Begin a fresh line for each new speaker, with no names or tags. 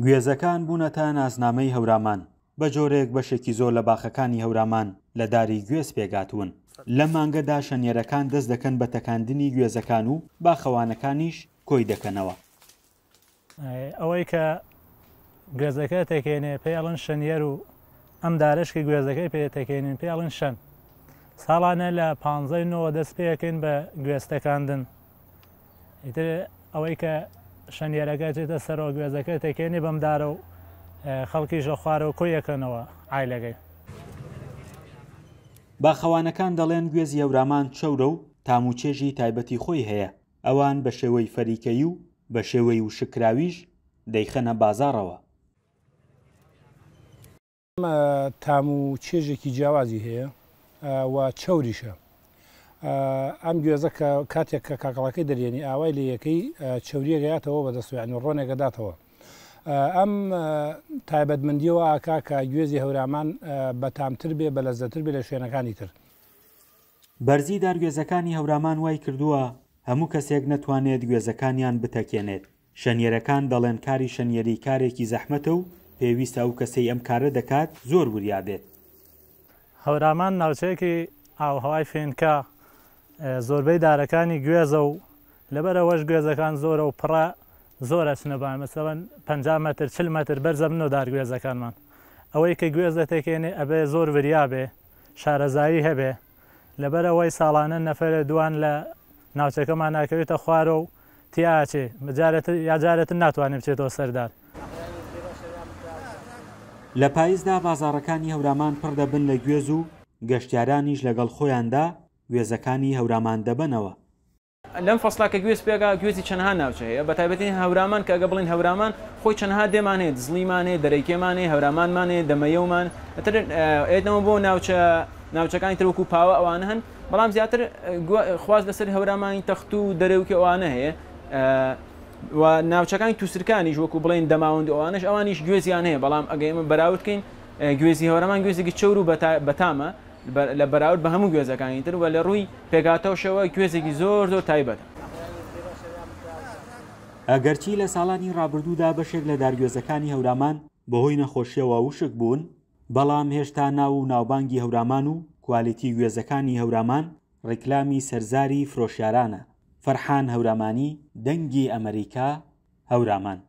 گوێزەکان بوونەتە ناسنامەی هەورامان بە جۆرێک بەشێکی زۆر لە باخەکانی هەورامان لە داری گوێز پێگاتوون. لە مانگەدا شەنیێرەکان دەست دەکەن بە تەکاندنی گوێزەکان و باخەوانەکانیش کۆی دەکەنەوە.
ئەوەی کە گوێزەکە تێکێنێ پێڵن شەنیێر و ئەم دارشکی گوێزەکەی پێتەکێنین پێڵن شەن. ساڵانە لە 15 دەست پێکەین بە گوێستەکاندن. ئیتر ئەوەی کە شەنیێرەکە چێتە سەرەوە گوێزەکە تێکێنی بەم دارە و خەڵکی ژە خوارەوە کۆیەکەنەوە ئایلەکەی.
باخەوانەکان دەڵێن گوێزی هەورامان چەورە و تاموچێژی تایبەتی خۆی هەیە. ئەوان بە شێوەی فەریکەیی و بە شێوەی وشکراویش دەیخەنە بازاڕەوە.
تاموچێژێکی جیاوازی هەیە و چەوریشە. ئەم گوێزە کە کاتێک کە کاکەڵەکەی دەرێنی ئاوای لە یەکەی چەوریەگەیاتەوە بەدەستوانی ڕۆنێک دەداتەوە. ئەم تایبەتمەندیەوە ئاکا کە گوێزی هەورامان بە تامتر بێ بە لەزەتر بێ لە شوێنەکانی تر.
بەرزی دارگوێزەکانی هەورامان وای کردووە هەموو کەسێک نەتوانێت گوێزەکانیان بتەکێنێت. شەنیێرەکان دەڵێن کاری شەنیێری کارێکی زەحمەتە و پێویستە ئەو کەسەی ئەم کارە دەکات زۆر وریا بێت.
هەورامان ناوچەیەکی ئاوهەوای فێنکە زۆربەی دارەکانی گوێزە و لەبەرەوەش گوێزەکان زۆرە و پڕە زۆرە چنەبان مەسەڵەن 50 مەتر 40 مەتر بەرزە بنەوە دارگوێزەکانمان. ئەوەی کە گوێز دەتێکێنێ ئەبێ زۆر وریا بێ شارەزایی هەبێ لەبەرەوەی ساڵانە نەفەرە دوان لە ناوچەکەمان ناکەوێتە خوارە و تیاچێ یاجارەتن ناتوانێت بچێتەوە سەردار.
لە پاییزدا بازاڕەکانی هەورامان پڕ دەبن لە گوێز و گەشتیارانیش لەگەڵ خۆیاندا گوێزەکانی هەورامان دەبنەوە.
لەم فەسڵاکە گوێز پێگا گوێزی چەندها ناوچە هەیە بە تایبەتی هەورامان کە ئەگە بڵین هەورامان خۆی چەندها دێمانێت زڵیمانێ دەرەیکێمانێ هەورامانمانێ دەمەیەومان ئێتەوە بۆ ناوچەکانی تروەکو پاوە ئەوانە هەن بەڵام زیاتر خواز لەسەر هەورامانی تەخت و دەرەوکی ئەوانە هەیە و ناوچەکانی تووسرکانیش وەکو بڵێن دەماوەند ئەوانش ئەوانیش گوێزیان هەیە بەڵام ئەگە ئێمە بەراوردکەین گوێزی هەورامان گوێزێکی چەور و بەتامە لە بەراورد بە هەموو گوێزەکانی تر وە لە ڕووی پێگاتەوشەوە گوێزێکی زۆر تایبەت.
ئەگەرچی لە ساڵانی ڕابردوودا بەشێک لە دارگوێزەکانی هەورامان بەهۆی نەخۆشیەوە وشک بوون بەڵام هێشتا ناو و ناوبانگی هەورامان و کوالیتی گوێزەکانی هەورامان ڕیکلامی سەرزاری فرۆشیارانە. فەرحان هەورامانی، دەنگی ئەمریکا، هەورامان.